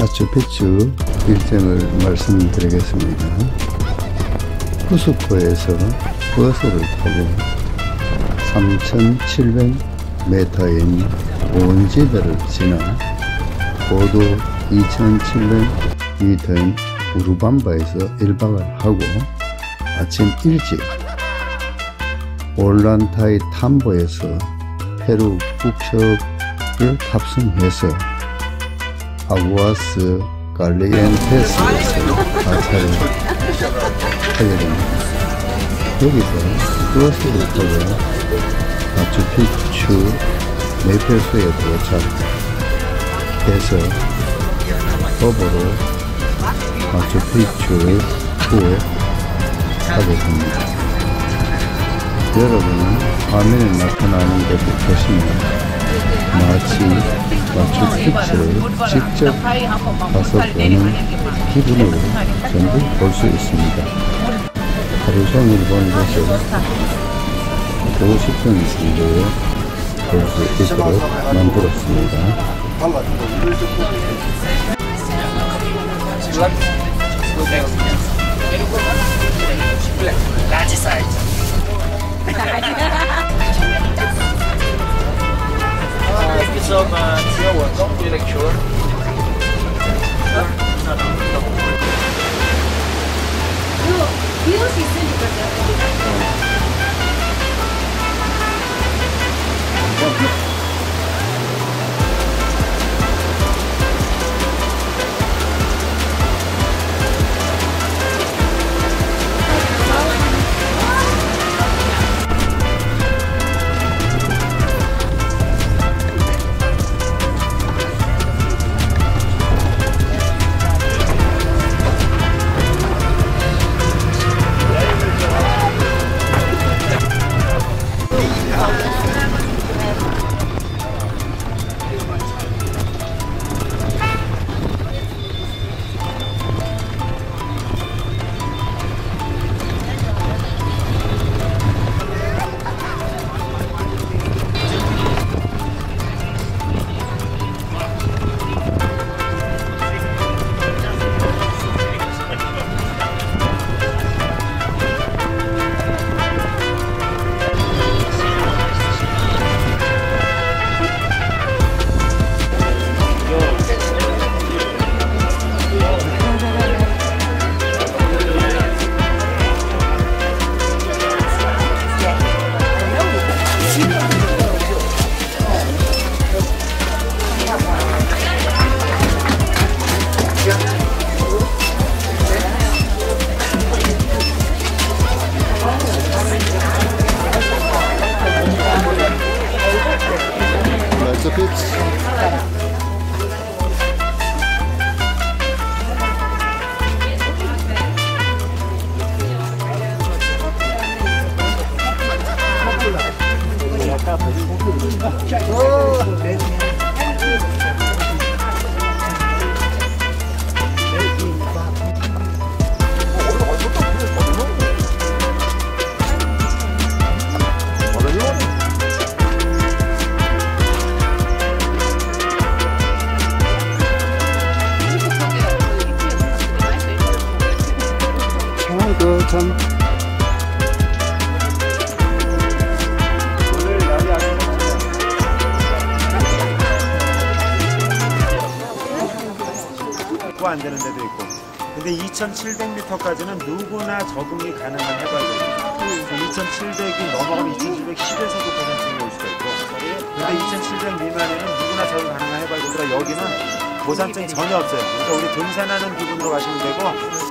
마추픽추 일정을 말씀드리겠습니다. 쿠스코에서 버스를 타고 3,700m인 고원지대를 지나 고도 2,700m인 우루밤바에서 1박을 하고 아침 일찍 올란타이 탐보에서 페루 북측을 탑승해서 아구아스 갈리엔테스에서 마차를 타게 됩니다. 여기서 버스를 타고 마추픽추 메펠소에 도착해서 도보로 마추픽추 후에 하게 됩니다. 여러분은 화면에 나타나는 것을 보시면 마치 마추픽추를 직접 가서 보는 기분으로 전부 볼 수 있습니다. 하루 종일 보는 것을 50분 정도에 볼 수 있도록 만들었습니다. Large size. Some 只有我中意的球。이거 수 있으니까 참 안 되는 데도 있고, 근데 2,700m까지는 누구나 적응이 가능한 해발입니다. 2,700이 넘어가면 2,710에서도 고산층이 올 수가 있고, 근데 2,700 미만에는 누구나 적응 가능한 해발이라 여기는 고산층 전혀 없어요. 그러니까 우리 등산하는 기분으로 가시면 되고.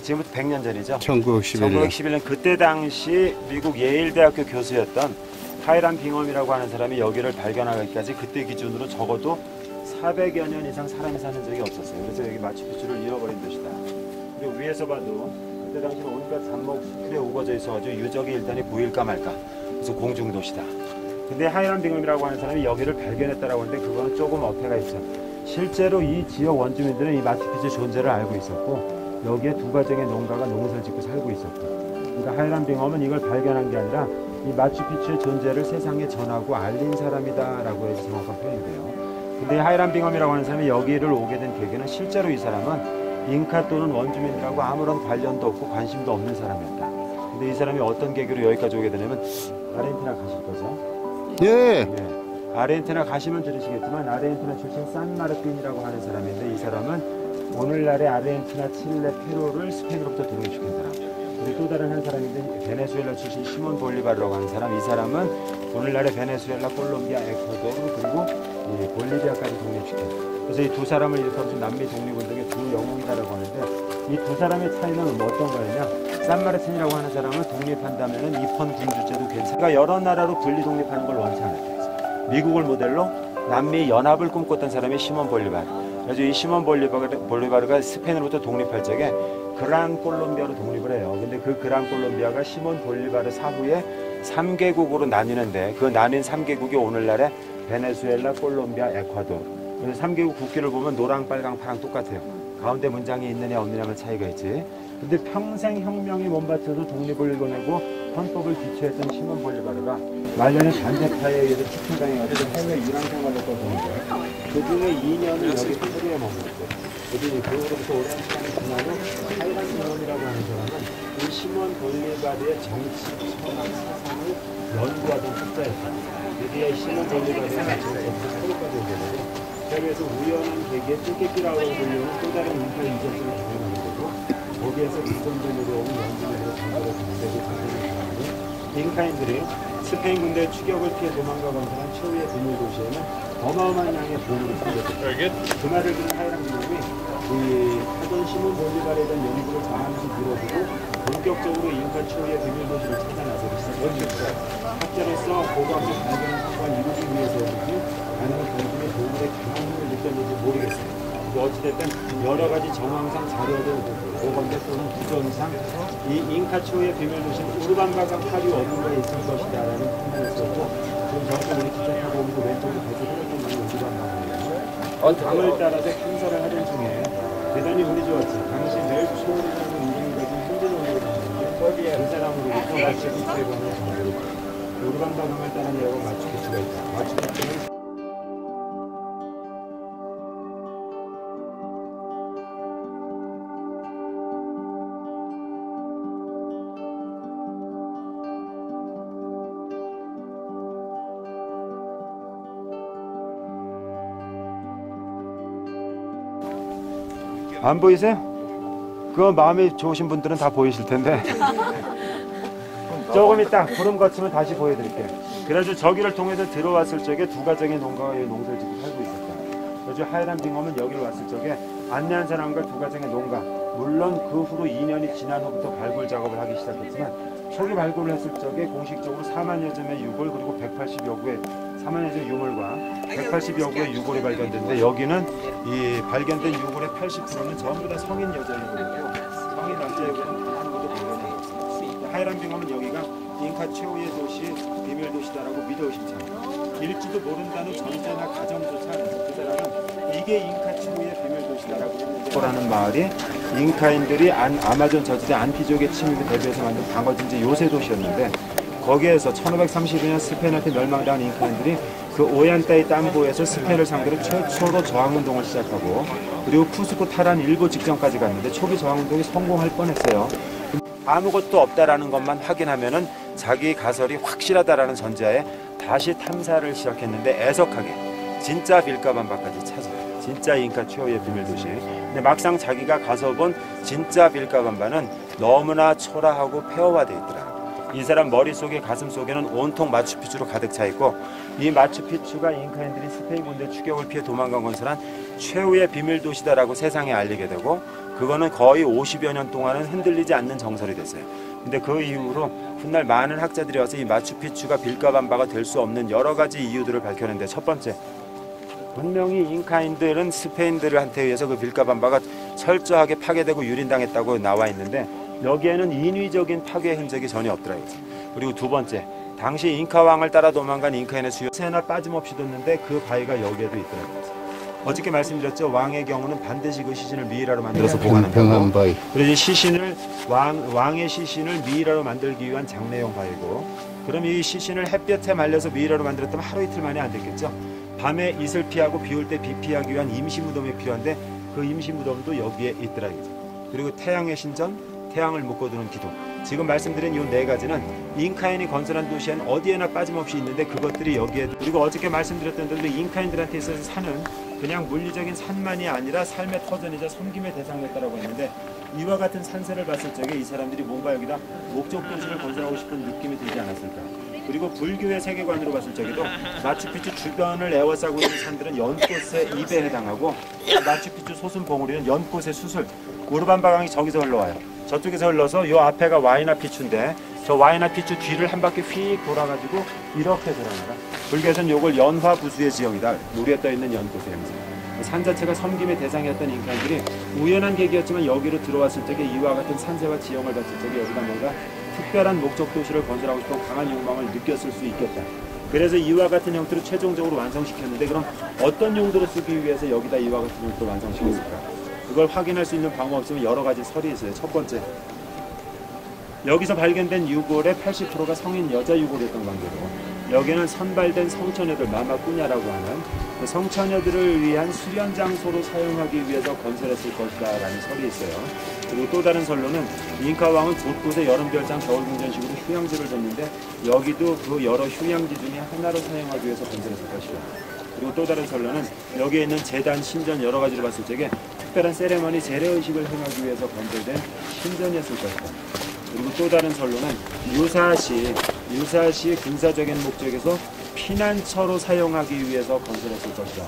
지금부터 100년 전이죠. 1911년 그때 당시 미국 예일대학교 교수였던 하이람 빙엄이라고 하는 사람이 여기를 발견하기까지 그때 기준으로 적어도 400여 년 이상 사람이 사는 적이 없었어요. 그래서 여기 마추픽추를 잃어버린 도시다. 그리고 위에서 봐도 그때 당시는 온갖 잡목 숲에 우거져 있어가지고 유적의 일단이 보일까 말까. 그래서 공중도시다. 근데 하이란 빙엄이라고 하는 사람이 여기를 발견했다라고 하는데 그거는 조금 어폐가 있죠. 실제로 이 지역 원주민들은 이 마추픽추 존재를 알고 있었고 여기에 두 가정의 농가가 농사를 짓고 살고 있었고, 그러니까 하이란 빙엄은 이걸 발견한 게 아니라 이 마추픽추의 존재를 세상에 전하고 알린 사람이다라고 해서 정확한 표현이 돼요. 근데 하이란 빙엄이라고 하는 사람이 여기를 오게 된 계기는 실제로 이 사람은 잉카 또는 원주민들하고 아무런 관련도 없고 관심도 없는 사람이었다. 근데 이 사람이 어떤 계기로 여기까지 오게 되냐면, 아르헨티나 가실 거죠? 예. 네. 아르헨티나 가시면 들으시겠지만 아르헨티나 출신 산마르틴이라고 하는 사람인데, 이 사람은 오늘날의 아르헨티나, 칠레, 페루를 스페인으로부터 독립시킨 사람. 그리고 또 다른 한 사람인데 베네수엘라 출신 시몬 볼리바르라고 하는 사람. 이 사람은 오늘날의 베네수엘라, 콜롬비아, 에콰도르 그리고 이 볼리비아까지 독립시킨. 그래서 이 두 사람을 일컬어서 남미 독립운동의 두 영웅이라고 하는데, 이 두 사람의 차이는 어떤 거냐면, 산마르틴이라고 하는 사람은 독립한다면은 입헌 군주제도 괜찮아. 그러니까 여러 나라로 분리 독립하는 걸 원치 않았대요. 미국을 모델로 남미 연합을 꿈꿨던 사람이 시몬 볼리바르. 그래서 이 시몬 볼리바르가 스페인으로부터 독립할 적에 그란 콜롬비아로 독립을 해요. 근데 그 그란 콜롬비아가 시몬 볼리바르 사후에 3개국으로 나뉘는데, 그 나뉜 3개국이 오늘날의 베네수엘라, 콜롬비아, 에콰도르. 그래서 3개국 국기를 보면 노랑, 빨강, 파랑 똑같아요. 가운데 문장이 있느냐 없느냐만 차이가 있지. 근데 평생 혁명에 몸바쳐서 독립을 이뤄내고 헌법을 기초했던 시몬 볼리바르가 말년에 반대파에 의해서 추천당해가지고 해외 유랑 생활을 했거든요. 그 중에 2년을 여기 페루에 머물렀어요. 그로부터 오랜 시간이 지난 후 하이란 빙엄이라고 하는 사람은 이 시몬 볼리바르의 정치, 철학, 사상을 연구하던 학자였어요. 드디어 시몬 볼리바르의 정치에서 페루까지 오게 되고, 페루에서 우연한 계기에 뚜깨끼라고 불리는 또 다른 인파 인접들을 발견하게 되고, 거기에서 기존전으로 온 원주민으로 전달을 했는데, 그 전쟁을 당하고 잉카인들이 스페인 군대의 추격을 피해 도망가 건설한 최후의 비밀 도시에는 어마어마한 양의 보물을 숨겼었어요. 그 말을 들은 하이란 빙엄이 이 하던 시몬 볼리바르에 대한 연구를 잠시 미뤄두고 본격적으로 잉카 최후의 비밀 도시를 찾아 나서기 시작했어요. 학자로서 고고학적 발견을 확보한 이루기 위해서였는지 아니면 당신의 보물에 강한 힘을 느꼈는지 모르겠어요. 어찌됐든 여러 가지 정황상 자료를 보건대 또는 부정상 이 잉카 초의 비밀 도시는 우르반바강 하류 어딘가에 있을 것이다라는 판단을 썼고, 지금 저렇게 우리 기차 타고 오면서 왼쪽으로 계속 흐르는 강이 우르반바강이에요. 강을 따라서 탐사를 하던 중에 대단히 운이 좋았지. 당시 멜초르라는 이름이 가진 현지론으로 나오는데, 그 사람으로부터 마추픽추에 관한 정보를 우르반바강을 따라 내려가 마추픽추가 있다. 마추픽추는 안 보이세요? 그거 마음이 좋으신 분들은 다 보이실 텐데 조금 이따 구름 거치면 다시 보여드릴게요. 그래서 저기를 통해서 들어왔을 적에 두 가정의 농가가 농사를 짓고 살고 있었다. 그래서 하이란 빙엄은 여기를 왔을 적에 안내한 사람과 두 가정의 농가, 물론 그 후로 2년이 지난 후부터 발굴 작업을 하기 시작했지만, 초기 발굴을 했을 적에 공식적으로 4만여 점의 유골 그리고 180여 구의 4만여 점의 유물과 180여 구의 유골이 발견됐는데, 여기는 이 발견된 유골의 80%는 전부 다 성인 여자 유골이고 성인 남자 유골은 단 한 구도 발견이 없습니다. 하이란 빙엄은 여기가 잉카 최후의 도시, 비밀 도시다라고 믿어 의심찮아요. 일지도 모른다는 전제나 가정조차 안해서 그 사람은 이게 잉카 최후의 비밀 도시다라고 했는데, 라는 마을이 잉카인들이 아마존 저지대 안티족의 침입에 대비해서 만든 방어진지 요새 도시였는데, 거기에서 1532년 스페인한테 멸망당한 잉카인들이 그 오얀따이 땀보에서 스페인을 상대로 최초로 저항운동을 시작하고, 그리고 쿠스코 탈환 일보 직전까지 갔는데 초기 저항운동이 성공할 뻔했어요. 아무것도 없다라는 것만 확인하면은 자기 가설이 확실하다라는 전제하에 다시 탐사를 시작했는데, 애석하게 진짜 빌카밤바까지 찾아요. 진짜 잉카 최후의 비밀 도시. 근데 막상 자기가 가서 본 진짜 빌카밤바는 너무나 초라하고 폐허화되어 있더라. 이 사람 머릿속에 가슴속에는 온통 마추픽추로 가득 차 있고, 이 마추픽추가 잉카인들이 스페인 군대 추격을 피해 도망간 건설한 최후의 비밀 도시다라고 세상에 알리게 되고, 그거는 거의 50여 년 동안은 흔들리지 않는 정설이 됐어요. 근데 그 이후로 훗날 많은 학자들이 와서 이 마추픽추가 빌카밤바가 될 수 없는 여러 가지 이유들을 밝혀냈는데, 첫 번째, 분명히 잉카인들은 스페인들한테 의해서 그 빌카밤바가 철저하게 파괴되고 유린당했다고 나와 있는데, 여기에는 인위적인 파괴 흔적이 전혀 없더라고요. 그리고 두 번째, 당시 잉카 왕을 따라 도망간 잉카인의 수요 새나 빠짐없이 뒀는데 그 바위가 여기에도 있더라고요. 어저께 말씀드렸죠. 왕의 경우는 반드시 그 시신을 미이라로 만들어서 보관한다고. 평평한 바위. 그래서 이 시신을 왕의 시신을 미이라로 만들기 위한 장례용 바위고, 그럼 이 시신을 햇볕에 말려서 미이라로 만들었다면 하루 이틀 만에 안 됐겠죠. 밤에 이슬 피하고 비 올 때 비 피하기 위한 임시 무덤이 필요한데 그 임시 무덤도 여기에 있더라 이거죠. 그리고 태양의 신전, 태양을 묶어두는 기둥. 지금 말씀드린 이 네 가지는 잉카인이 건설한 도시에는 어디에나 빠짐없이 있는데 그것들이 여기에. 그리고 어저께 말씀드렸던 대로 잉카인들한테 있어서 산은 그냥 물리적인 산만이 아니라 삶의 터전이자 섬김의 대상이었다고 했는데, 이와 같은 산세를 봤을 적에 이 사람들이 뭔가 여기다 목적 도시를 건설하고 싶은 느낌이 들지 않았을까. 그리고 불교의 세계관으로 봤을 적에도 마추픽추 주변을 에워싸고 있는 산들은 연꽃의 잎에 해당하고, 마추픽추 소순 봉우리는 연꽃의 수술. 우르반바강이 저기서 흘러와요. 저쪽에서 흘러서 요 앞에가 와이나피추인데 저 와이나피추 뒤를 한 바퀴 휙 돌아가지고 이렇게 돌아갑니다. 불교에서는 요걸 연화부수의 지형이다. 물에 떠있는 연꽃의 형상. 산 자체가 섬김의 대상이었던 잉카인들이 우연한 계기였지만 여기로 들어왔을 적에 이와 같은 산세와 지형을 봤을 적에 여기다 뭔가 특별한 목적 도시를 건설하고 싶은 강한 욕망을 느꼈을 수 있겠다. 그래서 이와 같은 형태로 최종적으로 완성시켰는데, 그럼 어떤 용도로 쓰기 위해서 여기다 이와 같은 형태로 완성시켰을까? 그걸 확인할 수 있는 방법 없으면 여러 가지 설이 있어요. 첫 번째, 여기서 발견된 유골의 80%가 성인 여자 유골이었던 관계로 여기는 선발된 성처녀들, 마마꾸냐라고 하는 그 성처녀들을 위한 수련 장소로 사용하기 위해서 건설했을 것이다 라는 설이 있어요. 그리고 또 다른 설로는 잉카 왕은 곳곳에 여름별장, 겨울궁전식으로 휴양지를 뒀는데 여기도 그 여러 휴양지 중에 하나로 사용하기 위해서 건설했을 것이다. 그리고 또 다른 설로는 여기에 있는 제단, 신전 여러 가지를 봤을 적에 특별한 세레머니, 재래의식을 행하기 위해서 건설된 신전이었을 것이다. 그리고 또 다른 설로는 유사시 군사적인 목적에서 피난처로 사용하기 위해서 건설했을 것이다.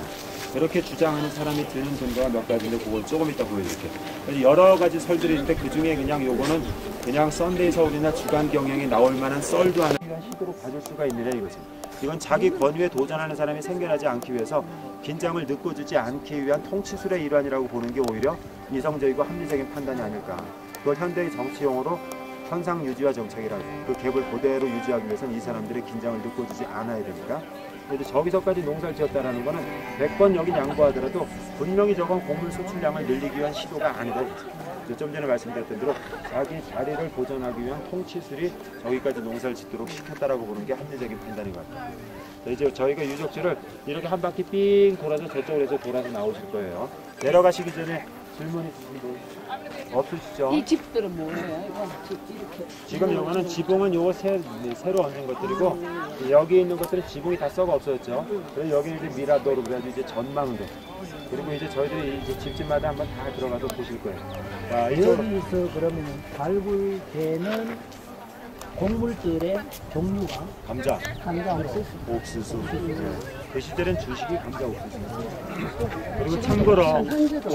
그렇게 주장하는 사람이 드는 근거가 몇 가지인데 그걸 조금 이따 보여드릴게요. 그래서 여러 가지 설들이 있는데 그 중에 그냥 요거는 그냥 썬데이 서울이나 주간 경향에 나올 만한 썰도 하나 시도로 봐줄 수가 있느냐 이거죠. 이건 자기 권위에 도전하는 사람이 생겨나지 않기 위해서 긴장을 늦고주지 않기 위한 통치술의 일환이라고 보는 게 오히려 이성적이고 합리적인 판단이 아닐까. 그걸 현대의 정치용어로 현상 유지와 정착이라고. 그 갭을 그대로 유지하기 위해서는 이 사람들의 긴장을 늦고주지 않아야 되니까. 그래도 저기서까지 농사를 지었다는 거는 100번 여기 양보하더라도 분명히 저건 곡물 수출량을 늘리기 위한 시도가 아니다. 좀 전에 말씀드렸던 대로 자기 자리를 보존하기 위한 통치술이 저기까지 농사를 짓도록 시켰다라고 보는 게 합리적인 판단인 것 같아요. 이제 저희가 유적지를 이렇게 한 바퀴 삥 돌아서 저쪽으로 해서 돌아서 나오실 거예요. 내려가시기 전에 질문 있으신 분 없으시죠? 이 집들은 뭐예요? 이렇게. 지금 요거는 지붕은 요거 새로 얹은 것들이고, 여기 있는 것들은 지붕이 다 썩어 없어졌죠. 그래서 여기는 이제 미라도로 그래가지고 이제 전망대. 그리고 이제 저희들이 이제 집집마다 한번 다 들어가서 보실 거예요. 자, 이쪽으로. 여기서 그러면 발굴되는 곡물들의 종류가 감자, 감자, 옥수수. 그 시절엔 주식이 감자, 옥수수. 그리고 참고로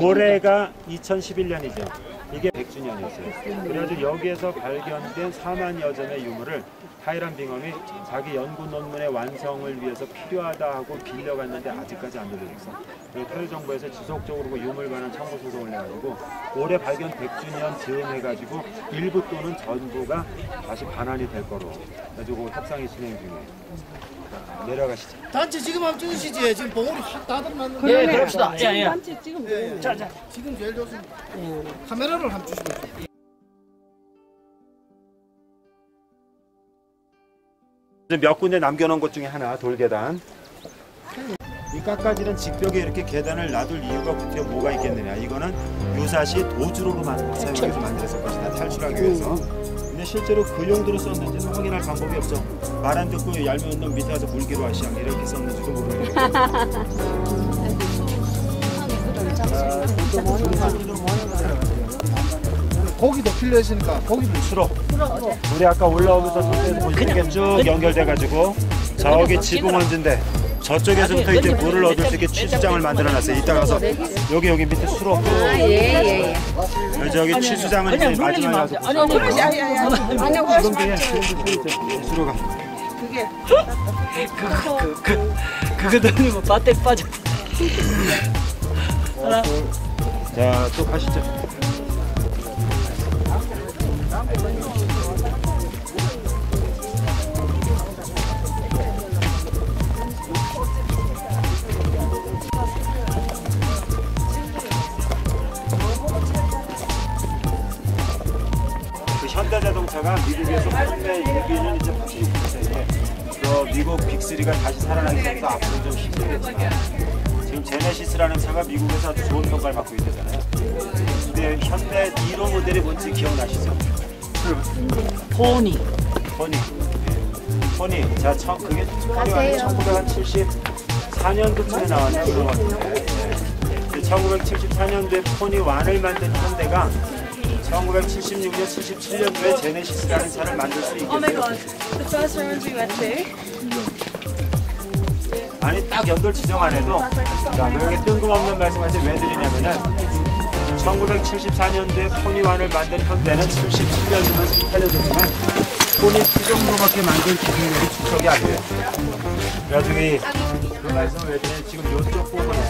올해가 2011년이죠. 이게 100주년이었어요. 그래가지고 여기에서 발견된 4만여 점의 유물을 하이람 빙엄이 자기 연구 논문의 완성을 위해서 필요하다 하고 빌려갔는데 아직까지 안 돌려줬어. 그리고 토요정부에서 지속적으로 그 유물 관한 청구 소송을 내가지고 올해 발견 100주년 즈음해가지고 일부 또는 전부가 다시 반환이 될 거로 가지고 협상이 진행 중이에요. 내려가시죠. 단체 지금 한번 찍으시지. 지금 봉우리 확 다듬었는데. 그러네. 그럽시다. 지금 단체 지금 자. 지금 제일 좋습니다. 카메라를 한번 주시면. 몇 군데 남겨놓은 것 중에 하나, 돌계단. 이 깎아지는 직벽에 이렇게 계단을 놔둘 이유가 구태여 뭐가 있겠느냐. 이거는 유사시 도주로만 사용해서 만들었을 것이다. 탈출하기 위해서. 근데 실제로 그 용도로 썼는지는 확인할 방법이 없죠. 말 안 듣고 얄미운 놈 밑에 가서 물기로 하시오. 이렇게 썼는지도 모르겠고. 고기도 필요했으니까 고기도 수로. 우리 아까 올라오면서 손대서 보시면 쭉 연결돼가지고 저기 지붕 얹은데 저쪽에서부터 이제 물을 얻을 수 있게 취수장을 만들어놨어요. 이따 가서 여기 밑에 수로. 저기 취수장은 이제 마지막에 가서 보세요. 지금 뒤에 수로가. 그거 돌리면 밭에 빠져. 자, 또 가시죠. 미국에서 현대 6위는 이제 확실히 있어요. 미국 빅3가 다시 살아나기 위해서 앞으로 좀 힘들겠지만 지금 제네시스라는 차가 미국에서 아주 좋은 평가를 받고 있잖아요. 근데 현대 1호 모델이 뭔지 기억나시죠? 포니. 포니. 자, 그게 포니가 1974년도쯤에 나왔나 그런 것 같은데 1974년도에 포니 1을 만든 현대가 1976년, 77년도에 제네시스라는 차를 만들 수 있게 됐어요. The first ones we went to. 아니 딱 연도를 지정 안 해도 자, 여기 뜬금없는 말씀하신 왜 드리냐면은 1974년도에 포니 1을 만든 현대는 77년도면 살려졌지만 포니 2 정도밖에 만들 기술력이 축적이 안 돼요. 그래가지고 그 말씀을 왜 드리냐면 지금 이쪽 부분에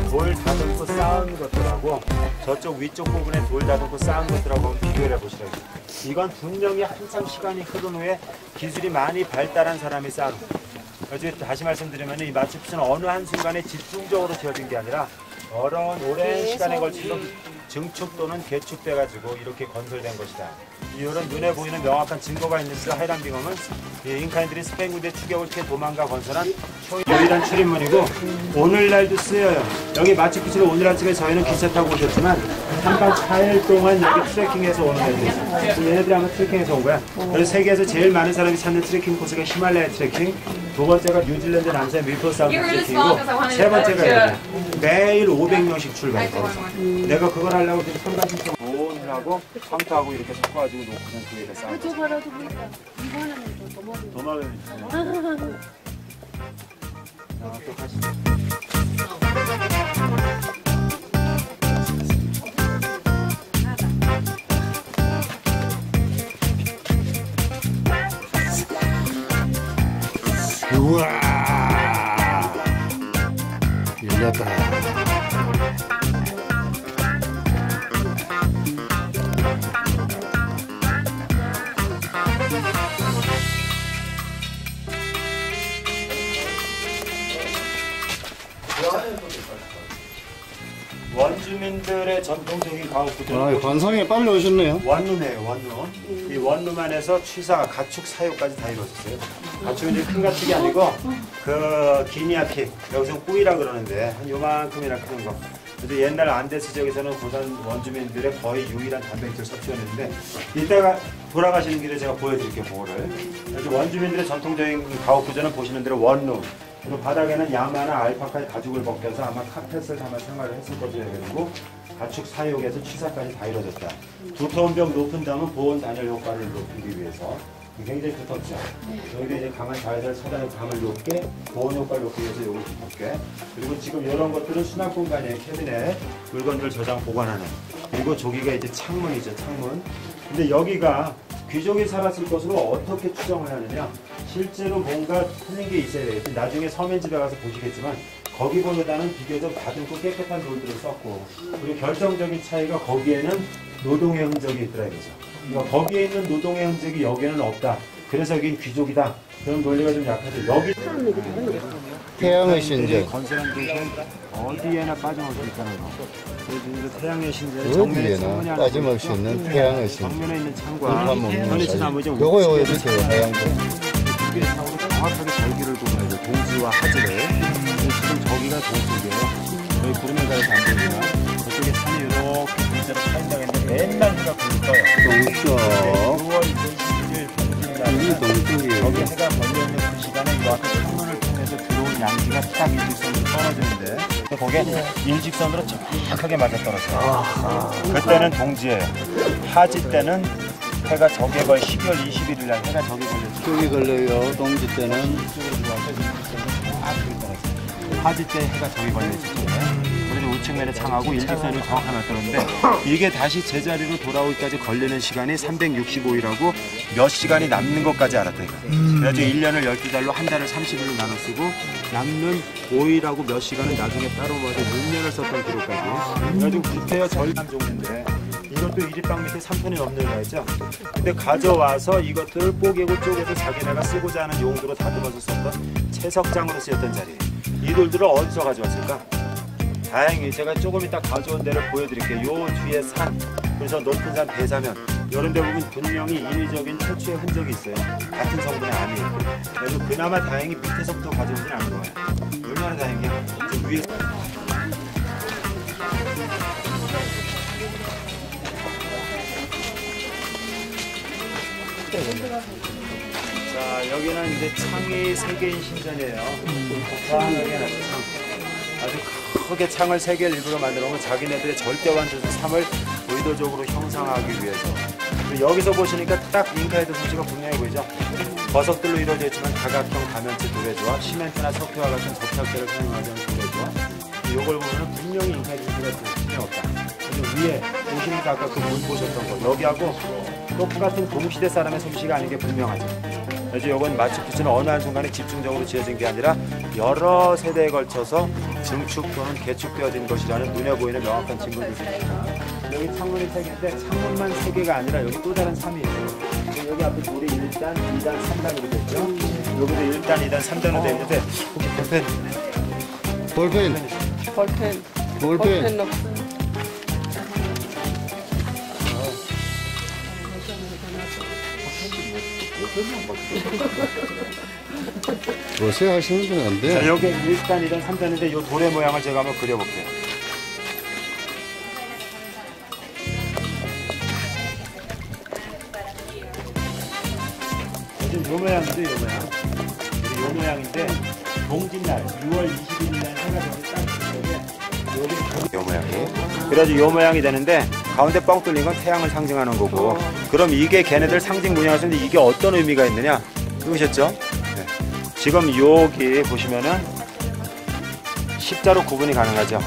돌 다듬고 쌓은 것들하고 저쪽 위쪽 부분에 돌 다듬고 쌓은 것들하고 한번 비교를 해보시라고요. 이건 분명히 한참 시간이 흐른 후에 기술이 많이 발달한 사람이 쌓은 거예요. 다시 말씀드리면 이 마추픽추는 어느 한순간에 집중적으로 지어진 게 아니라 오랜 시간에 걸쳐서 증축 또는 개축돼가지고 이렇게 건설된 것이다. 이런 눈에 보이는 명확한 증거가 있는 하이란 빙엄은 잉카인들이 스페인 군대 추격을 피해 도망가 건설한 유일한 출입문이고 오늘날도 쓰여요. 여기 마추픽추를 오늘날 쪽에 저희는 기차 타고 오셨지만 한밤 4일 동안 여기 트레킹해서 오는 애들이 있어요. 얘네들이 아마 트레킹해서 온 거야. 그래서 세계에서 제일 많은 사람이 찾는 트레킹 코스가 히말라야 트레킹, 두 번째가 뉴질랜드 남서의 밀포 사우스 트레킹이고 세 번째가 여기 매일 500명씩 출발해. 내가 그걸 하려고 지금 참가 신청 보온하고 황토하고 이렇게 섞어가지고 놓고 그냥 그 위에다 쌓아. 저 바라도 보니까 이거는 더 도마뱀이 자, 또 가시죠. 우와 열렸다. 원주민들의 전통적인 가옥 구조는 관상에 빨리 오셨네요. 원룸이에요, 원룸. 이 원룸 안에서 취사, 가축, 사육까지 다 이루어졌어요. 가축은 이제 큰 가축이 아니고 그 기니아픽, 여기서 꾸이라 그러는데 한 요만큼이나 크는 거. 그래서 옛날 안데스 지역에서는 고산 원주민들의 거의 유일한 단백질 섭취원이었는데 이따가 돌아가시는 길에 제가 보여드릴게요, 그거를. 그래서 원주민들의 전통적인 가옥 구조는 보시는 대로 원룸. 그리고 바닥에는 양아나 알파카의 가죽을 벗겨서 아마 카펫을 담아 생활을 했을 것으로 여겨지고 가축 사육에서 취사까지 다 이루어졌다. 두터운 벽 높은 담은 보온 단열 효과를 높이기 위해서 굉장히 두텁죠. 여기도 이제 강한 자외선을 차단해 담을 높게 보온 효과를 높이기 위해서 여기 두껍게. 그리고 지금 이런 것들은 수납 공간이에요. 캐비넷 물건들 저장 보관하는. 그리고 저기가 이제 창문이죠. 창문. 근데 여기가 귀족이 살았을 것으로 어떻게 추정을 하느냐. 실제로 뭔가 틀린 게 있어야 되겠지. 나중에 서민집에 가서 보시겠지만 거기보다는 비교적 다듬고 깨끗한 돌들을 썼고 그리고 결정적인 차이가 거기에는 노동의 흔적이 있더라 이거죠. 그러니까 거기에 있는 노동의 흔적이 여기에는 없다. 그래서 여긴 귀족이다. 그런 논리가 좀 약하죠. 여기 태양의 신전. 건설한 곳은 어디에나 빠짐없이 있다는 거. 그래서 태양의 신전은 정면에 창문이 어디에나 하나 빠짐없이 있고, 있는 태양의 신전. 정면에 있는 창과 현리치 나머지 요거 해주세요. 하얀 거. 우측에서 정확하게 절기를 보면 동지와 하지를. 지금 저기가 동쪽이에요. 여기 구름에 가서 안 보이지만 저쪽에 산이 이렇게 글자로 파인다고 했는데 맨날 해가 불떠요. 동쪽. 9월 27일 여기 동쪽이에요. 여기 해가 걸려있는 그 시간에 이 앞에 창문을 통해서 들어온 양지가 딱 일직선으로 떨어지는데 거기에 일직선으로 정확하게 맞아떨어져요. 그때는 동지예요. 하지 때는 해가 저기에 거의 12월 21일 날 해가 저기 걸려있어요. 쪽이 걸려요. 동지 때는. 이쪽으로 들어와서 일직선으로 딱 저기 떨어져요. 하지 때 해가 저기 걸려있었죠. 그래서 우측면에 창하고 일직선으로 정확하게 맞더는데 이게 다시 제자리로 돌아오기까지 걸리는 시간이 365일하고 몇 시간이 남는 것까지 알았다니까. 그래가지고 1년을 12달로 한 달을 30일로 나눠 쓰고 남는 5일하고 몇 시간은 나중에 따로 모아서 6년을 썼던 기록까지. 그래가지고 구태여 절남 종류인데 이것도 이리방 밑에 3톤이 넘는 거 있죠. 근데 가져와서 이것들을 뽀개고 쪼개서 자기네가 쓰고자 하는 용도로 다듬어서 썼던 채석장으로 쓰였던 자리예요. 이 돌들을 어디서 가져왔을까? 다행히 제가 조금 이따 가져온 데를 보여드릴게요. 요 뒤에 산, 그래서 높은 산 대사면 이런 데 보면 분명히 인위적인 채취의 흔적이 있어요. 같은 성분의 암이 있고. 그래서 그나마 다행히 밑에서부터 가져오진 않은 거예요. 얼마나 다행이야. 저 위에서. 자, 여기는 이제 창이 3개인 신전이에요. 여기는 창. 아주 크게 창을 3개를 일부러 만들어 놓은 자기네들의 절대관 주소 3을 의도적으로 형상화하기 위해서. 여기서 보시니까 딱 잉카에도 솜씨가 분명해 보이죠? 버섯들로 이루어져 있지만 다각형 가면체 도래조와 시멘트나 석회와 같은 접착제를 사용하지 않은 도래조와 이걸 보면 분명히 잉카에도 솜씨가 전혀 없다. 그리고 위에 보시니까 아까 그 문 보셨던 거 여기하고 똑같은 동시대 사람의 솜씨가 아닌 게 분명하죠. 그래서 이건 마추픽추는 어느 한순간에 집중적으로 지어진 게 아니라 여러 세대에 걸쳐서 증축 또는 개축되어진 것이라는 눈에 보이는 명확한 증거들이 있습니다. 여기 창문이 3개인데 창문만 3개가 아니라 여기 또 다른 3이 있어요. 여기 앞에 돌이 1단, 2단, 3단으로 됐죠. 여기도 1단, 2단, 3단으로 되어 있는데 혹시 볼펜? 볼펜 없어요. 요새 하시는 분은 안 돼. 자, 여기 1단, 2단, 3단인데 이 돌의 모양을 제가 한번 그려볼게요. 요즘 요 모양이죠, 요 모양. 요 모양인데 동짓날 6월 21일 날 해가 저기 딱 여기 요 모양이에요. 그래가지고 요 모양이 되는데 가운데 뻥 뚫린 건 태양을 상징하는 거고. 그럼 이게 걔네들 상징 문양이었는데 이게 어떤 의미가 있느냐? 보셨죠? 네. 지금 여기 보시면은 십자로 구분이 가능하죠.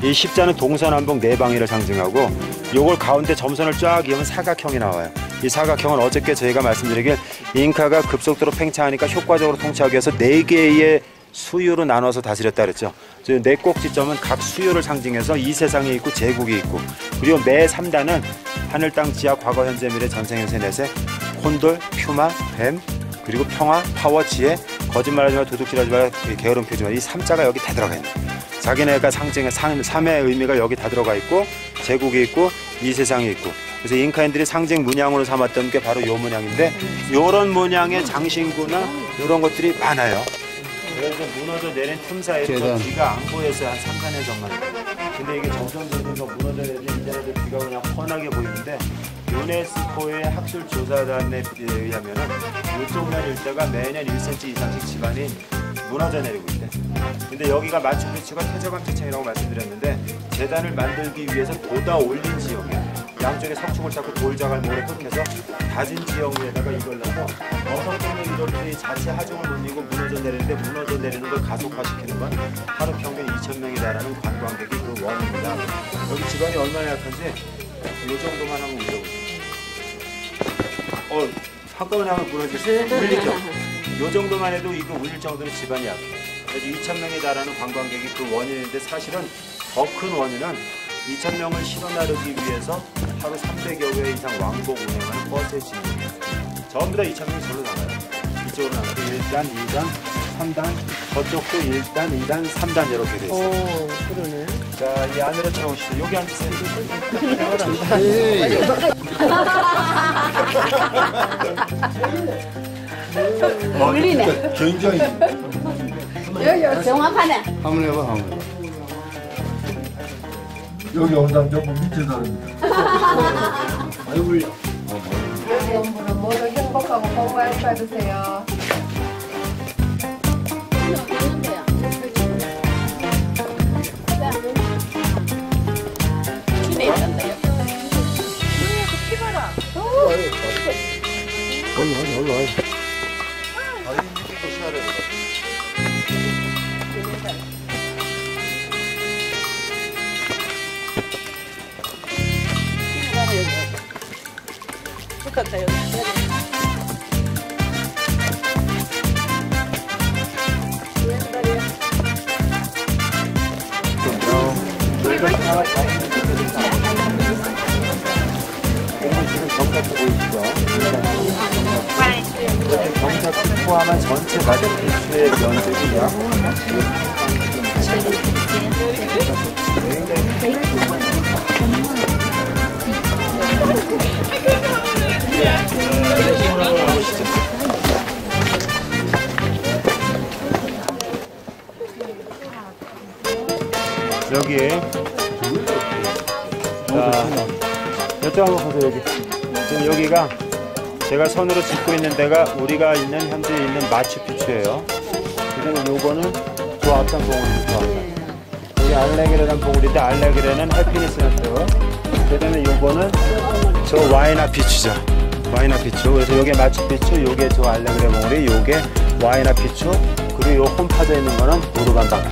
이 십자는 동서남북 네 방위를 상징하고 요걸 가운데 점선을 쫙 이으면 사각형이 나와요. 이 사각형은 어저께 저희가 말씀드리길 잉카가 급속도로 팽창하니까 효과적으로 통치하기 위해서 4개의 수유로 나눠서 다스렸다 그랬죠. 네 꼭지점은 각 수유를 상징해서 이 세상에 있고 제국이 있고, 그리고 매 3단은 하늘, 땅, 지하, 과거, 현재, 미래, 전생, 현세, 내세, 혼돌, 퓨마, 뱀, 그리고 평화, 파워, 지혜, 거짓말하지 마, 도둑질하지 마, 게으름 피우지 마. 이 3자가 여기 다 들어가 있는 거예요. 자기네가 상징의 3의 의미가 여기 다 들어가 있고, 제국이 있고, 이 세상이 있고. 그래서 잉카인들이 상징 문양으로 삼았던 게 바로 요 문양인데, 요런 문양의 장신구나 요런 것들이 많아요. 그래서 무너져 내린 틈 사이에서 비가 안 보여서 한 3, 4년 전만. 근데 이게 점점 무너져 내린 이제는 비가 그냥 훤하게 보이는데, 유네스코의 학술 조사단에 의하면은 이쪽면 일대가 매년 1cm 이상씩 지반이 무너져 내리고 있대. 근데 여기가 마추픽추가 태저강 지층이라고 말씀드렸는데, 재단을 만들기 위해서 돋아 올린 지역이에요. 양쪽에 석축을 쌓고 돌자갈 모래 흙해서 다진 지역 위에다가 이걸 넣고 어성동네 이들이 자체 하중을 못 이고 무너져 내리는데, 무너져 내리는 걸 가속화시키는 건 하루 평균 2,000명이 달하는 관광객이 그 원인이다. 여기 지반이 얼마나 약한지 이 정도만 하면 울려보세요. 한꺼번에 하면 부러지죠? 울리죠? 이 정도만 해도 이거 울릴 정도로 지반이 약해요. 그래서 2,000명이 달하는 관광객이 그 원인인데, 사실은 더 큰 원인은 2,000명을 실어 나르기 위해서 하루 300여 회 이상 왕복 운행하는 버스의 진입이에요. 전부 다 2,000명이 절로 나가요. 이쪽으로 나가도 1단, 2단, 3단, 저쪽도 1단, 2단, 3단 이렇게 돼 있어요. 오, 그러네. 자, 이 안으로 들어오시죠. 여기 앉으세요. 울리네. 굉장히. 여기 정확하네. 한번 해봐, 한번 해봐. 여기 온다면 전부 밑에 사람입니다. 많이 울려. 여러분은 모두 행복하고 건강을 받으세요. 올라와. 똑같다, 여기. 정착도 보이시죠? 정착도 포함한 전체 마추픽추의 면적이 약 여기 이쪽 한번 보세요. 여기 지금 여기가 제가 손으로 짚고 있는 데가 우리가 있는 현재 있는 마추픽추예요. 그다음에 요거는 저 앞산 봉우리죠. 여기 알레그레라는 봉우리인데 알레그레는 해피니스였어요. 그다음에 요거는 저 와이나 피추죠. 와이나 피추. 그래서 요게 마추픽추, 요게 저 알레그레 봉우리, 요게 와이나 피추, 그리고 요 홈 파져 있는 거는 우르반방.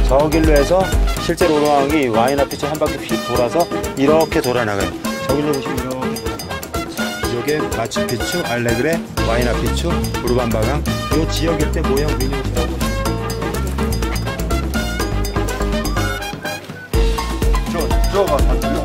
저 길로 해서 실제로 오르막이 와이나 피추 한 바퀴 휙 돌아서 이렇게 돌아나가요. 저 길로 보시면 이렇게 돌아나가요. 요게 마추픽추, 알레그레, 와이나 피추, 우르반바강. 요 지역일 때 모형 미니어처라고. 저가 봤어요.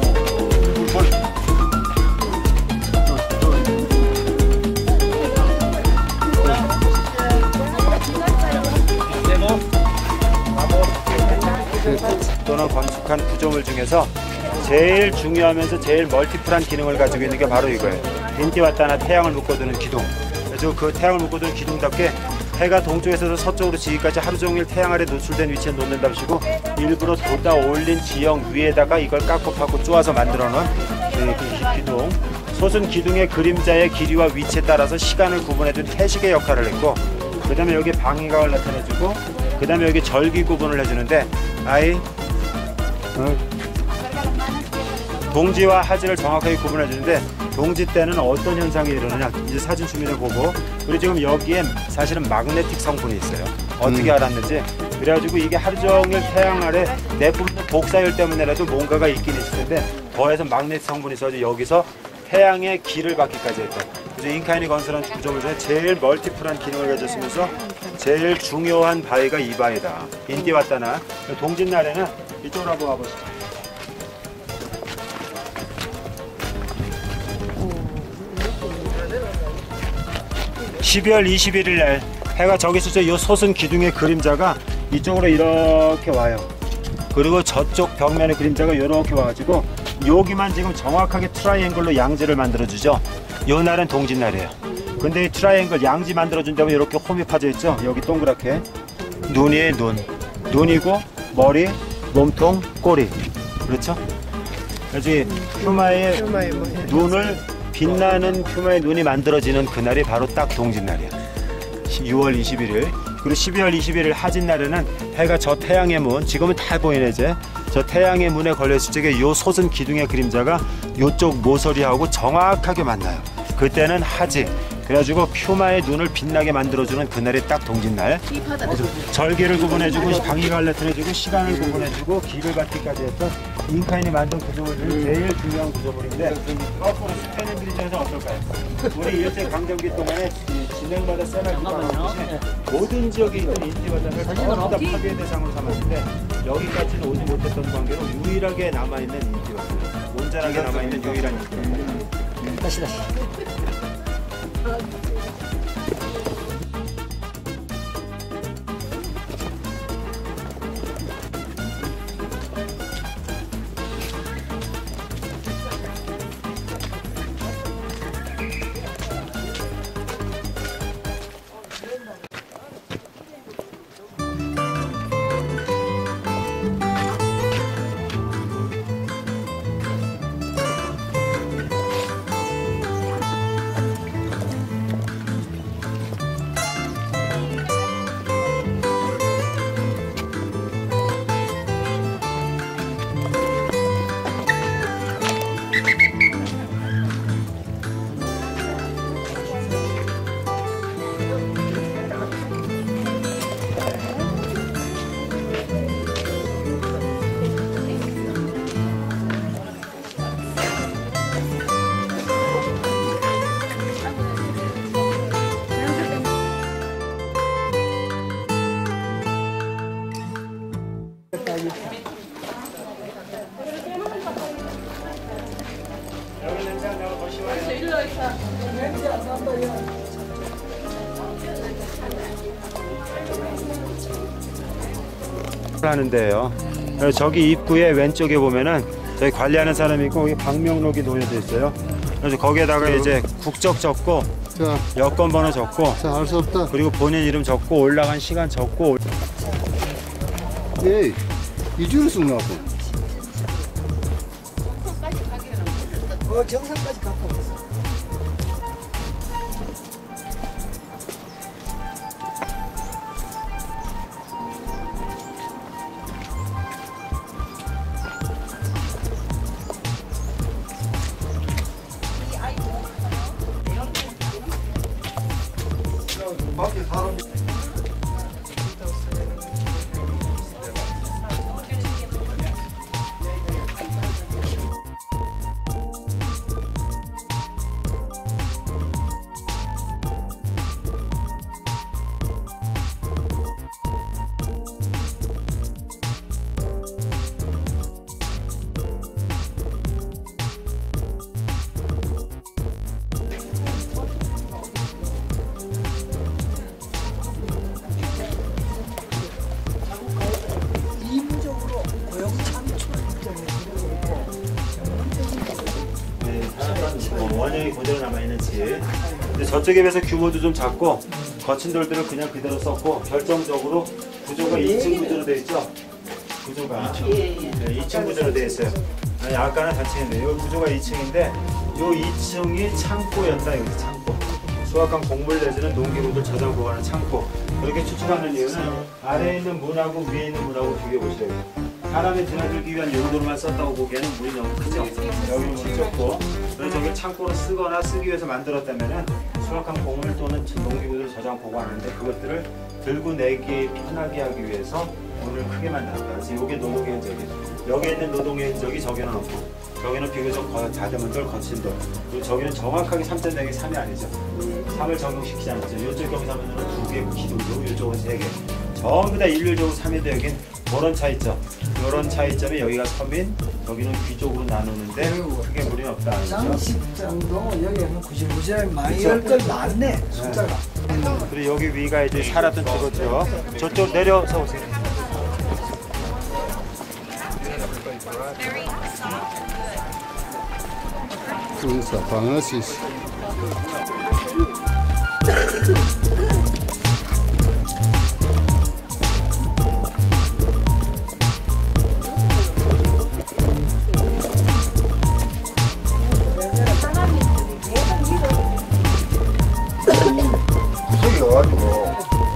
또는 건축한 구조물 중에서 제일 중요하면서 제일 멀티플한 기능을 가지고 있는 게 바로 이거예요. 인티와타나 태양을 묶어두는 기둥. 그래서 그 태양을 묶어두는 기둥답게 해가 동쪽에서 서쪽으로 지기까지 하루 종일 태양 아래 노출된 위치에 놓는답시고 일부러 돋아 올린 지형 위에다가 이걸 깎고 파고 쪼아서 만들어 놓은 그 기둥. 솥은 기둥의 그림자의 길이와 위치에 따라서 시간을 구분해준 태식의 역할을 했고, 그 다음에 여기 방위각을 나타내주고, 그 다음에 여기 절기 구분을 해주는데 동지와 하지를 정확하게 구분해 주는데, 동지 때는 어떤 현상이 일어나냐 이제 사진 주민을 보고, 그리고 지금 여기에 사실은 마그네틱 성분이 있어요. 어떻게 알았는지, 그래가지고 이게 하루 종일 태양 아래 내뿜는 복사열 때문에라도 뭔가가 있긴 있을 텐데 더해서 마그네틱 성분이 있어서 여기서 태양의 길을 받기까지 했다. 그래서 잉카인이 건설한 구조물 중에 제일 멀티플한 기능을 가졌으면서 제일 중요한 바위가 이 바위다. 인티와타나. 동짓날에는 이쪽으로 한번 와보시죠. 12월 21일 날 해가 저기 있었죠. 이 솟은 기둥의 그림자가 이쪽으로 이렇게 와요. 그리고 저쪽 벽면의 그림자가 이렇게 와가지고 여기만 지금 정확하게 트라이앵글로 양지를 만들어주죠. 요 날은 동짓날이에요. 근데 이 트라이앵글 양지 만들어준다면 이렇게 홈이 파져 있죠. 여기 동그랗게 눈이 눈이고 머리, 몸통, 꼬리. 그렇죠? 그래서 퓨마의 눈을 빛나는 퓨마의 눈이 만들어지는 그날이 바로 딱 동짓날이야. 6월 21일. 그리고 12월 21일 하진날에는 해가 저 태양의 문, 지금은 다 보이네 이제. 저 태양의 문에 걸려있을 적에 요 솟은 기둥의 그림자가 요쪽 모서리하고 정확하게 만나요. 그때는 하지. 그래가지고 퓨마의 눈을 빛나게 만들어주는 그날이 딱 동짓날. 절기를 구분해주고 방위각을 나타내주고 시간을 구분해주고 길을 받기까지 했던 잉카인이 만든 구조물 중에 제일 중요한 구조물인데, 거꾸로 스페인 브리즈에서 어떨까요? 우리 일제강점기 동안에 진행받아 세나기가 모든 지역에 있는 인티와타를 전부 다 파괴 대상으로 삼았는데 여기까지는 오지 못했던 관계로 유일하게 남아있는 인티와타, 온전하게 남아있는 유일한 인티와타. 다시 하는데요. 저기 입구의 왼쪽에 보면은 저희 관리하는 사람이 있고 거기 방명록이 놓여져 있어요. 그래서 거기에다가 이제 국적 적고 자, 여권 번호 적고 자, 알 수 없다. 그리고 본인 이름 적고 올라간 시간 적고. 에이, 이주를 쑥 나왔어. 정상까지 갖고 왔어. 밖에 사람이 원형이 그대로 남아있는 집. 근데 저쪽에 비해서 규모도 좀 작고 거친 돌들을 그냥 그대로 썼고 결정적으로 구조가 2층 구조로 되어 있죠. 구조가 2층 구조로 되어 있어요. 아니, 아까는 단층인데 이 구조가 2층인데 이 2층이 창고였다. 여기 창고. 수확한 곡물 내지는 농기구들 저장 보관하는 창고. 그렇게 추측하는 이유는 아래에 있는 문하고 위에 있는 문하고 비교해 보셔야 돼요. 사람이 드나들기 위한 용도로만 썼다고 보기에는 물이 너무 크죠. 여기는 물이 적고 그래서 저걸 창고로 쓰거나 쓰기 위해서 만들었다면 수확한 곡물 또는 농기구들을 저장 보관하는데 그것들을 들고 내기 편하게 하기 위해서 문을 크게 만들었다. 그래서 이게 노동의 흔적이에요. 여기에 있는 노동의 흔적이 저기는 없고 저기는 비교적 다듬은 돌, 거친 돌. 그리고 저기는 정확하게 3.4개 3이 아니죠. 3을 적용시키지 않죠. 이쪽 경사면은 2개 기둥도 이쪽은 3개. 전부 다 일률적으로 3이 되긴 그런 차이점. 이런 차이점이 여기가 서민, 여기는 귀족으로 나누는데 크게 무리는 없다. 장식장도 여기는 구질구질 많이 열 걸 많네 숫자가. 그리고 여기 위가 이제 살았던 쪽이죠. 저쪽 내려서 오세요. 군사 방어시스. 구석이 와가지고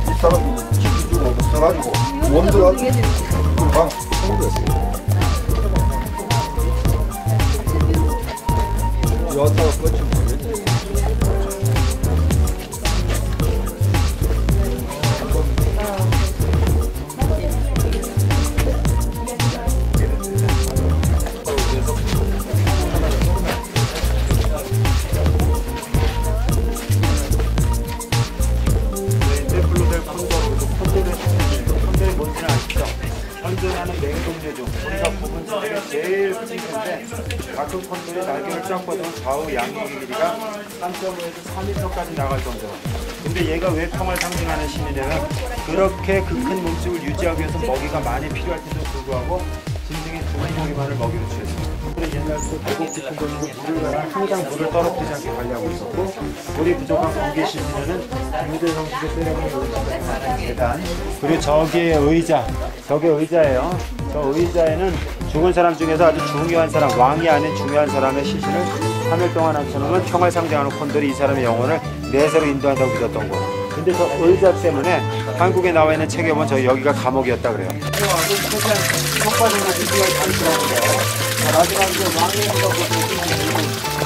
이 사람이 지키주고 써가지고 원들한테 방 여기다가 꽂히면 되겠지. 현존하는 맹독류중 우리가 구분 중에 제일 큰데 가끔 콘들이 날개를 쫙 뻗으면 좌우 양의 길이가 3.5에서 4m까지 나갈 정도로. 근데 얘가 왜 평화를 상징하는 신이냐면 그렇게 그 큰 몸집을 유지하기 위해서 먹이가 많이 필요할 때도 불구하고 짐승의 두한 고기만을 먹이로 취했습니다. 옛날부터 배고 깊은 곳이고 물을 항상 물을 떨어뜨리지 않게 관리하고 있었고 물이 부족한 공기 시즌에는 유대 성식에 때려보는 계단 그리고 저기에 의자 저게 의자예요. 저 의자에는 죽은 사람 중에서 아주 중요한 사람 왕이 아닌 중요한 사람의 시신을 3일 동안 앉혀놓으면 평화를 상징하는 콘들이 이 사람의 영혼을 내세로 인도한다고 믿었던 거. 근데 저 의자 때문에 한국에 나와 있는 책에 보면 저 여기가 감옥이었다 그래요.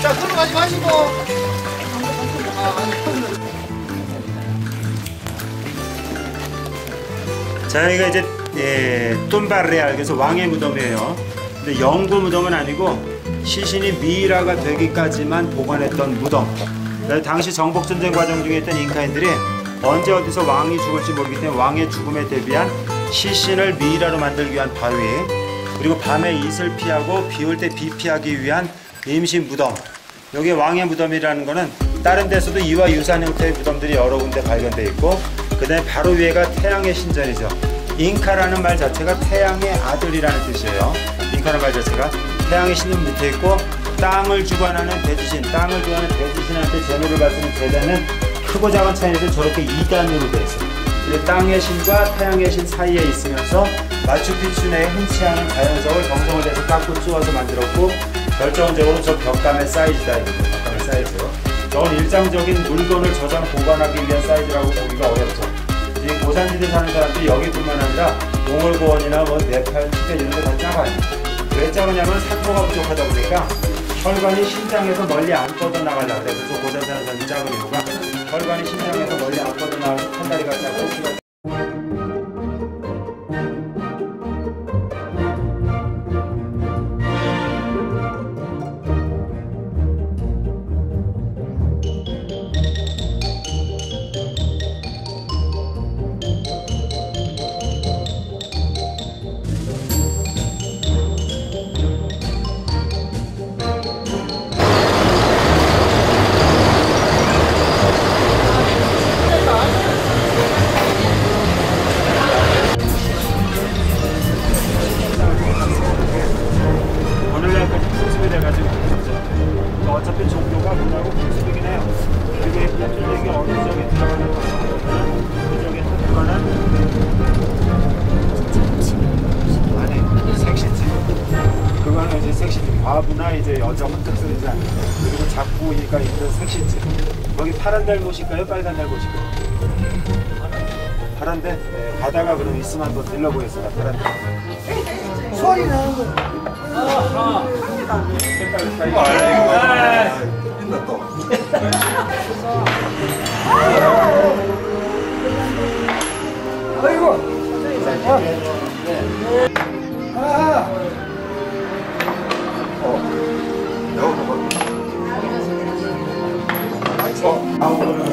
자, 들어가지 마시고. 자, 여기가 이제 똠바레알 그래서 왕의 무덤이에요. 근데 영구 무덤은 아니고 시신이 미이라가 되기까지만 보관했던 무덤. 당시 정복전쟁 과정 중에 있던 잉카인들이 언제 어디서 왕이 죽을지 모르기 때문에 왕의 죽음에 대비한 시신을 미이라로 만들기 위한 바위, 그리고 밤에 이슬 피하고 비 올 때 비 피하기 위한 임시 무덤. 여기 왕의 무덤이라는 거는 다른 데서도 이와 유사한 형태의 무덤들이 여러 군데 발견돼 있고, 그 다음에 바로 위에가 태양의 신전이죠. 잉카라는 말 자체가 태양의 아들이라는 뜻이에요. 잉카라는 말 자체가. 태양의 신은 밑에 있고 땅을 주관하는 대지신, 땅을 주관하는 대지신한테 제물을 바치는 제단은 크고 작은 차이에서 저렇게 2단으로 돼 있어요. 땅의 신과 태양의 신 사이에 있으면서 마추픽추 내에 흔치 않은 자연석을 정성을 내서 깎고 쑤어서 만들었고 결정적으로 저 벽감의 사이즈다. 벽감의 사이즈. 저건 일상적인 물건을 저장 보관하기 위한 사이즈라고 보기가 어렵죠. 이 고산지대 사는 사람들이 여기뿐만 아니라 몽골고원이나 뭐 네팔, 티베트 이런 데 다 작아요. 왜 작으냐면 산소가 부족하다 보니까 혈관이 심장에서 멀리 안 뻗어나가려고 그래요. 그래서 고산 사는 사람들이 작은 이유가 혈관이 심장에서 멀리 안 뻗어나가서 팔다리가 작고 어차피 종교가 문화고 풍습이긴 해요. 그리고 이 뼈줄레기 어느 지역에 들어가는 그 지역에 들어가는 아니 색시집 그거는 이제 색시집 과부나 이제 여자 혼탁설이지 않아요. 그리고 작부니까 있는 색시집 거기 파란 달못일까요? 빨간 달못일까요? 파란데? 네, 가다가 그럼 있으면 한번 들러보겠습니다. 파란데 소리 나는 거. 아이고.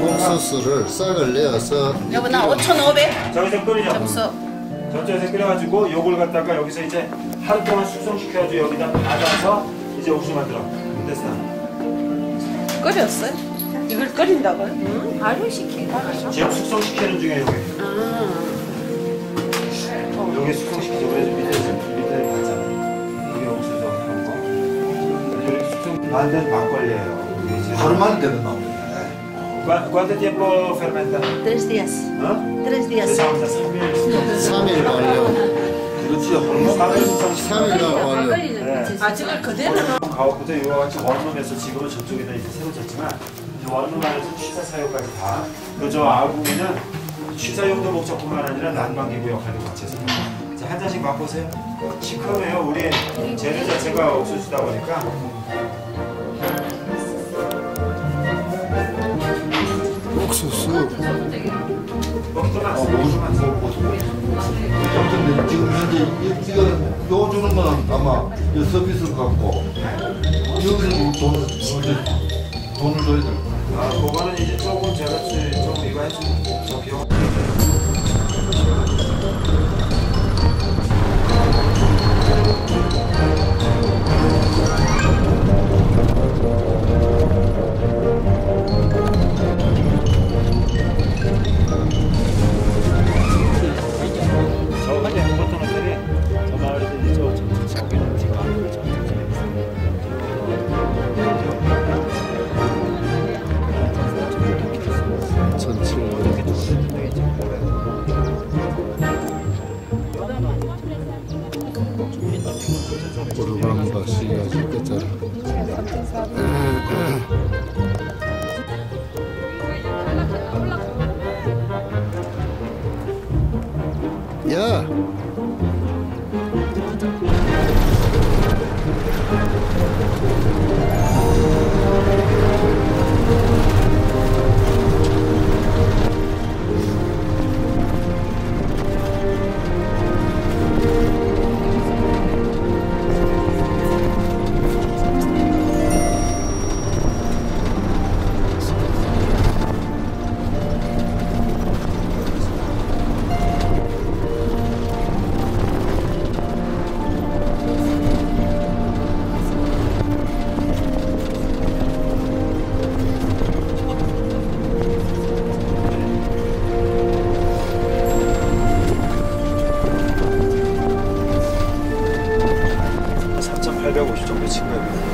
옥수수를 싹을 내어서 여보 나 5,500. 저기서 끓이죠. 점수. 저쪽에서 끓여가지고 요걸 갖다가 여기서 이제 하루 동안 숙성시켜가지고 여기다 받아서 이제 옥수 만들어. 됐어. 끓였어요? 이걸 끓인다고요? 응? 발효 시키고. 지금 숙성시키는 중에 요게. 요게 숙성시키죠. 그래서 밑에 봤잖아. 이게 옥수 저기 한 거. 이렇게 숙성 만든 막걸리예요. 하루만 되는 나오네. ¿Cuánto tiempo fermenta? 3 días. 어? 3 días. 죄송합니다. 3일. 3일 걸려. 그렇지, 하루만. 3일 숙성시켜. 3일 걸려. 네. 아직은 그대로. 가옥부터 이와 같이 원룸에서 지금은 저쪽에다 이제 새로 졌지만 원룸 안에서 취사 사용까지 다. 그저 아궁이는 취사용도 목적뿐만 아니라 난방기구 역할도 같이 해서. 자, 한 잔씩 맛보세요. 시큼해요. 우리 재료 자체가 옥수수다 보니까. 옥수수. 먹기도 많습니다. 근데 지금 현재 이거 주는 거는 아마 이 서비스를 갖고 여기서 돈을 줘야 될 거야. 아, 그거는 이제 조금 제가 좀 이거 해주면 저 비용. 오르방바 시가지 끝자락. 야. 750 정도 친 거예요.